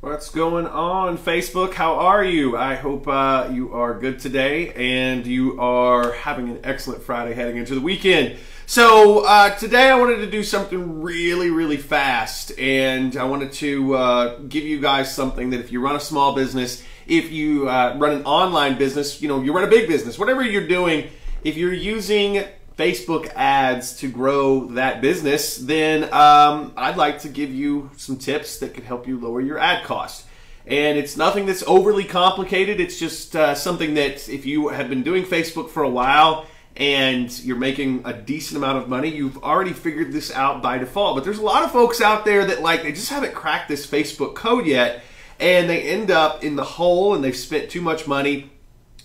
What's going on, Facebook? How are you? I hope you are good today and you are having an excellent Friday heading into the weekend. So today I wanted to do something really fast, and I wanted to give you guys something that if you run a small business, if you run an online business, you run a big business, whatever you're doing, if you're using Facebook ads to grow that business, then I'd like to give you some tips that could help you lower your ad cost. And it's nothing that's overly complicated. It's just something that if you have been doing Facebook for a while and you're making a decent amount of money, you've already figured this out by default. But there's a lot of folks out there that they just haven't cracked this Facebook code yet, and they end up in the hole and they've spent too much money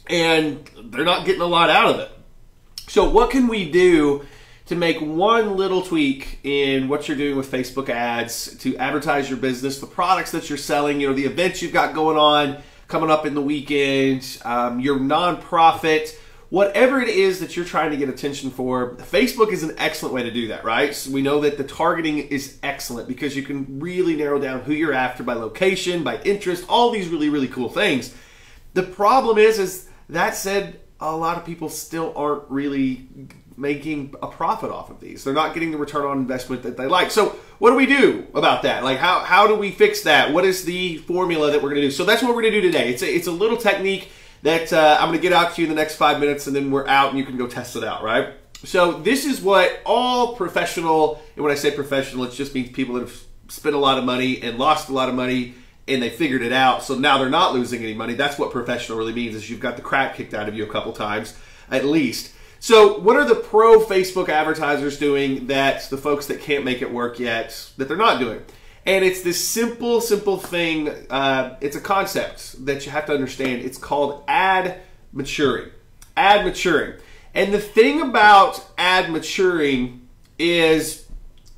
and they're not getting a lot out of it. So what can we do to make one little tweak in what you're doing with Facebook ads to advertise your business, the products that you're selling, the events you've got going on coming up in the weekend, your nonprofit, whatever it is that you're trying to get attention for. Facebook is an excellent way to do that, right? So we know that the targeting is excellent because you can really narrow down who you're after by location, by interest, all these really cool things. The problem is that said, a lot of people still aren't really making a profit off of these. They're not getting the return on investment that they like. So what do we do about that? How do we fix that? What is the formula that we're going to do? So that's what we're going to do today. It's a little technique that I'm going to get out to you in the next 5 minutes, and then we're out and you can go test it out, right? So this is what all professional, and when I say professional, it just means people that have spent a lot of money and lost a lot of money and they figured it out, so now they're not losing any money. That's what professional really means, is you've got the crap kicked out of you a couple times, at least. So what are the pro Facebook advertisers doing that the folks that can't make it work yet, that they're not doing? And it's this simple thing. It's a concept that you have to understand. It's called ad maturing. Ad maturing. And the thing about ad maturing is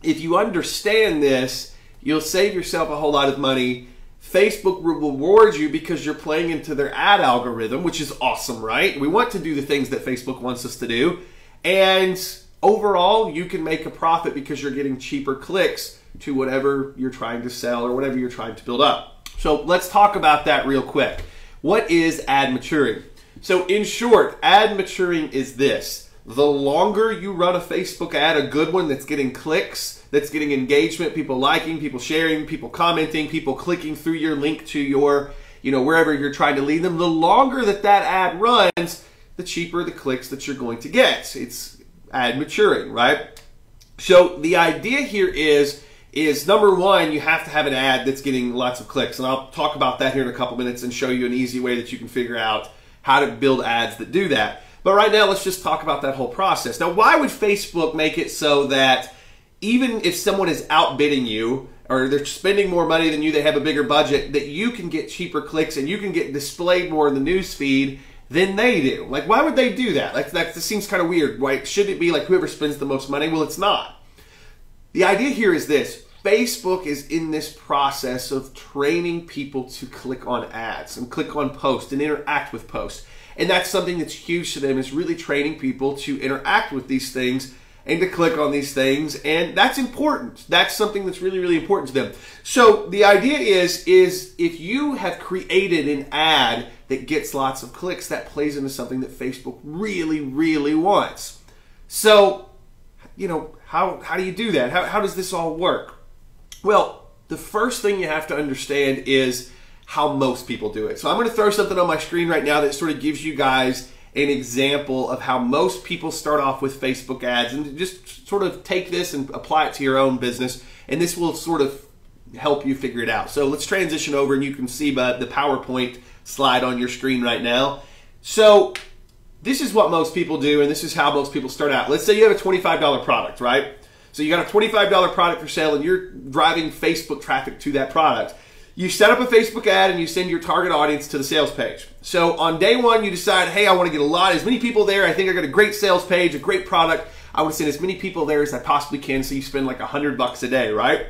if you understand this, you'll save yourself a whole lot of money. Facebook will reward you because you're playing into their ad algorithm, which is awesome, right? We want to do the things that Facebook wants us to do. And overall, you can make a profit because you're getting cheaper clicks to whatever you're trying to sell or whatever you're trying to build up. So let's talk about that real quick. What is ad maturing? So in short, ad maturing is this. The longer you run a Facebook ad, a good one that's getting clicks, that's getting engagement, people liking, people sharing, people commenting, people clicking through your link to your, wherever you're trying to lead them, the longer that ad runs, the cheaper the clicks that you're going to get. It's ad maturing, right? So the idea here is number one, you have to have an ad that's getting lots of clicks. And I'll talk about that here in a couple minutes and show you an easy way that you can figure out how to build ads that do that. But right now, let's just talk about that whole process. Now, why would Facebook make it so that even if someone is outbidding you or they're spending more money than you, they have a bigger budget, that you can get cheaper clicks and you can get displayed more in the news feed than they do? Why would they do that? That seems kind of weird, right? Should it be whoever spends the most money? Well, it's not. The idea here is this. Facebook is in this process of training people to click on ads and click on posts and interact with posts. And that's something that's huge to them, is really training people to interact with these things and to click on these things. And that's important. That's something that's really important to them. So the idea is if you have created an ad that gets lots of clicks, that plays into something that Facebook really wants. So, how do you do that? How does this all work? Well, the first thing you have to understand is how most people do it. So I'm going to throw something on my screen right now that sort of gives you guys an example of how most people start off with Facebook ads, and just sort of take this and apply it to your own business, and this will sort of help you figure it out. So let's transition over and you can see the PowerPoint slide on your screen right now. So this is what most people do, and this is how most people start out. Let's say you have a $25 product, right? So you got a $25 product for sale and you're driving Facebook traffic to that product. You set up a Facebook ad and you send your target audience to the sales page. So on day one, you decide, hey, I want to get as many people there. I think I got a great sales page, a great product. I want to send as many people there as I possibly can. So you spend $100 a day, right?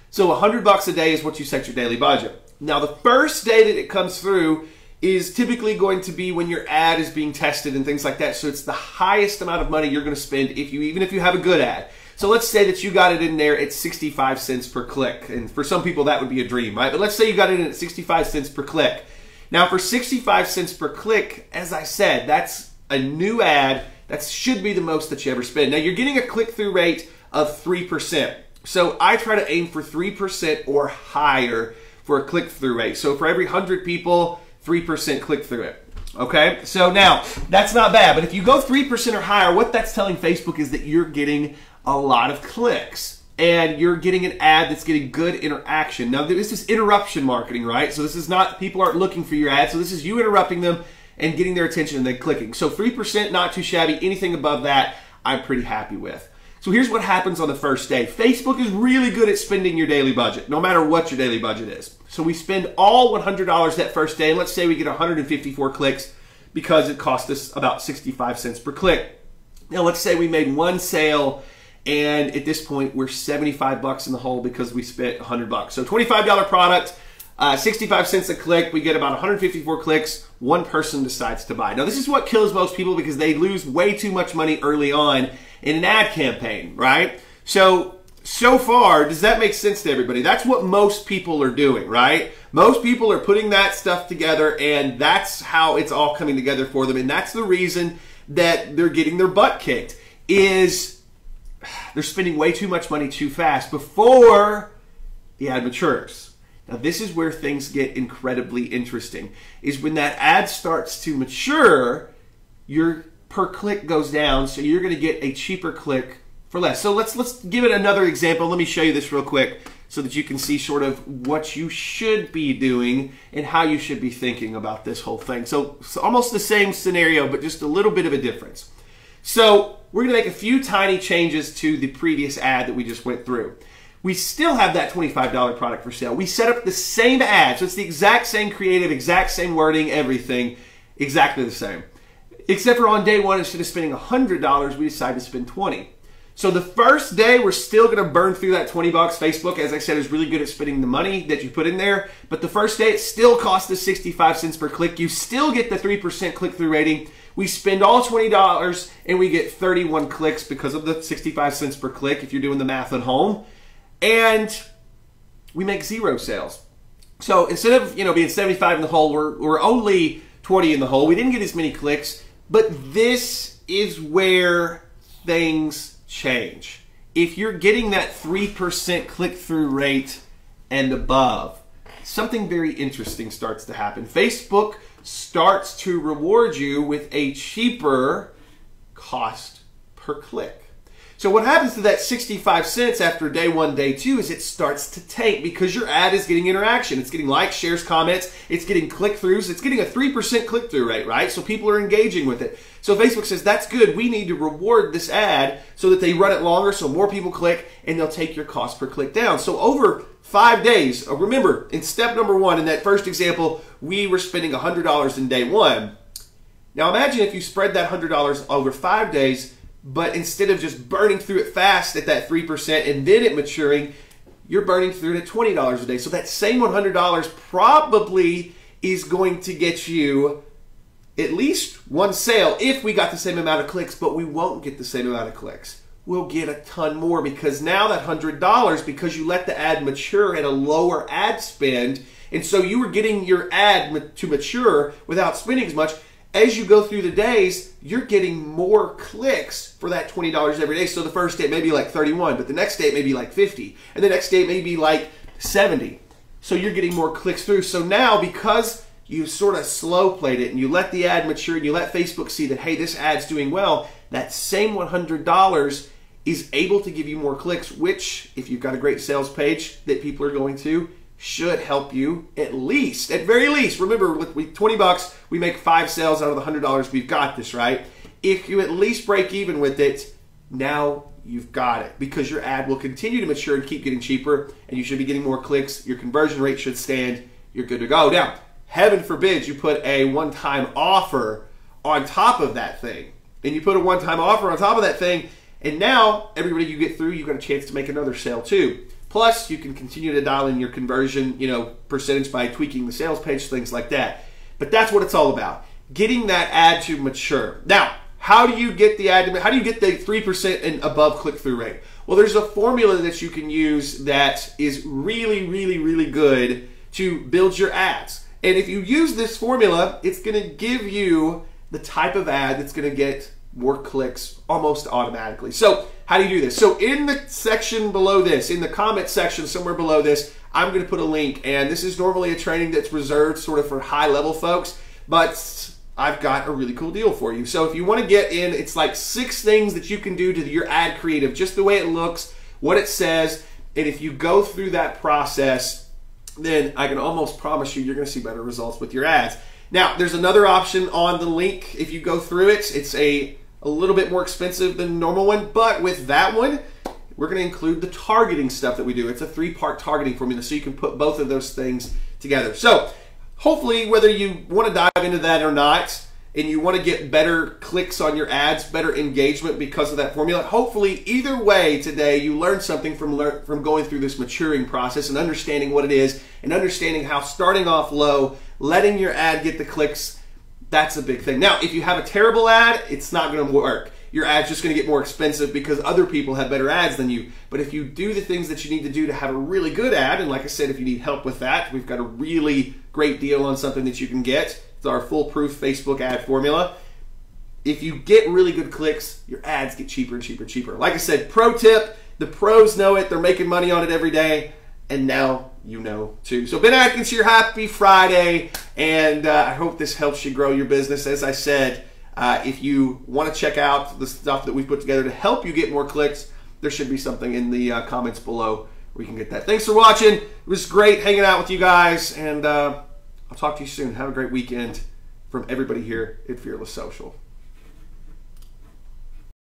So $100 a day is what you set your daily budget. Now the first day that it comes through is typically going to be when your ad is being tested and things like that. So it's the highest amount of money you're going to spend even if you have a good ad. So let's say that you got it in there at 65 cents per click. And for some people, that would be a dream, right? But let's say you got it in at 65 cents per click. Now, for 65 cents per click, as I said, that's a new ad. That should be the most that you ever spend. Now, you're getting a click-through rate of 3%. So I try to aim for 3% or higher for a click-through rate. So for every 100 people, 3% click through it. Okay, so now that's not bad, but if you go 3% or higher, what that's telling Facebook is that you're getting a lot of clicks and you're getting an ad that's getting good interaction. Now, this is interruption marketing, right? So this is not, people aren't looking for your ad. So this is you interrupting them and getting their attention and then clicking. So 3%, not too shabby. Anything above that, I'm pretty happy with. So here's what happens on the first day. Facebook is really good at spending your daily budget, no matter what your daily budget is. So we spend all $100 that first day, and let's say we get 154 clicks because it cost us about 65 cents per click. Now let's say we made one sale, and at this point we're 75 bucks in the hole because we spent 100 bucks. So $25 product, 65 cents a click, we get about 154 clicks, one person decides to buy. Now this is what kills most people because they lose way too much money early on in an ad campaign, right? So far, does that make sense to everybody? That's what most people are doing, right? Most people are putting that stuff together, and that's how it's all coming together for them. And that's the reason that they're getting their butt kicked, is they're spending way too much money too fast before the ad matures. Now, this is where things get incredibly interesting, is when that ad starts to mature, your per click goes down, so you're going to get a cheaper click for less. So let's give it another example. Let me show you this real quick so that you can see sort of what you should be doing and how you should be thinking about this whole thing. So almost the same scenario, but just a little bit of a difference. So we're going to make a few tiny changes to the previous ad that we just went through. We still have that $25 product for sale. We set up the same ad, so it's the exact same creative, exact same wording, everything, exactly the same. Except for on day one, instead of spending $100, we decided to spend $20. So the first day, we're still going to burn through that 20 bucks. Facebook, as I said, is really good at spending the money that you put in there. But the first day, it still costs us 65 cents per click. You still get the 3% click-through rating. We spend all $20, and we get 31 clicks because of the 65 cents per click, if you're doing the math at home. And we make 0 sales. So instead of being 75 in the hole, we're only 20 in the hole. We didn't get as many clicks. But this is where things change. If you're getting that 3% click-through rate and above, something very interesting starts to happen. Facebook starts to reward you with a cheaper cost per click. So what happens to that 65 cents after day one, day two, is it starts to tank because your ad is getting interaction. It's getting likes, shares, comments. It's getting click-throughs. It's getting a 3% click-through rate, right? So people are engaging with it. So Facebook says, that's good. We need to reward this ad so that they run it longer, so more people click, and they'll take your cost per click down. So over 5 days, remember, in step number one, in that first example, we were spending $100 in day one. Now imagine if you spread that $100 over 5 days, but instead of just burning through it fast at that 3% and then it maturing, you're burning through it at $20 a day. So that same $100 probably is going to get you at least one sale if we got the same amount of clicks, but we won't get the same amount of clicks. We'll get a ton more because now that $100, because you let the ad mature at a lower ad spend, and so you were getting your ad to mature without spending as much, as you go through the days, you're getting more clicks for that $20 every day. So the first day it may be like 31, but the next day it may be like 50, and the next day it may be like 70. So you're getting more clicks through. So now, because you sort of slow played it and you let the ad mature and you let Facebook see that, hey, this ad's doing well, that same $100 is able to give you more clicks, which, if you've got a great sales page that people are going to, should help you at very least. Remember, with 20 bucks, we make 5 sales out of the $100. We've got this, right? If you at least break even with it, now you've got it, because your ad will continue to mature and keep getting cheaper, and you should be getting more clicks. Your conversion rate should stand. You're good to go. Now, heaven forbid you put a one-time offer on top of that thing, and you put a one-time offer on top of that thing, and now everybody you get through, you've got a chance to make another sale too. Plus, you can continue to dial in your conversion, percentage by tweaking the sales page, things like that. But that's what it's all about, getting that ad to mature. Now, how do you get the ad? How do you get the 3% and above click-through rate? Well, there's a formula that you can use that is really, really, really good to build your ads. And if you use this formula, it's going to give you the type of ad that's going to get more clicks almost automatically. So how do you do this? So in the section below this, in the comment section somewhere below this, I'm going to put a link. And this is normally a training that's reserved sort of for high-level folks, but I've got a really cool deal for you. So if you want to get in, it's like 6 things that you can do to your ad creative, just the way it looks, what it says, and if you go through that process, then I can almost promise you're going to see better results with your ads. Now, there's another option on the link. If you go through it, it's a little bit more expensive than the normal one, but with that one, we're going to include the targeting stuff that we do. It's a 3-part targeting formula, so you can put both of those things together. So hopefully, whether you want to dive into that or not, and you want to get better clicks on your ads, better engagement because of that formula, hopefully either way today you learned something from going through this maturing process and understanding what it is and understanding how starting off low, letting your ad get the clicks, that's a big thing. Now, if you have a terrible ad, it's not going to work. Your ad's just going to get more expensive because other people have better ads than you. But if you do the things that you need to do to have a really good ad, and like I said, if you need help with that, we've got a really great deal on something that you can get. It's our foolproof Facebook ad formula. If you get really good clicks, your ads get cheaper and cheaper and cheaper. Like I said, pro tip, the pros know it. They're making money on it every day. And now you know too. So Ben Atkins here, happy Friday. And I hope this helps you grow your business. As I said, if you want to check out the stuff that we've put together to help you get more clicks, there should be something in the comments below where you can get that. Thanks for watching. It was great hanging out with you guys. And I'll talk to you soon. Have a great weekend from everybody here at Fearless Social.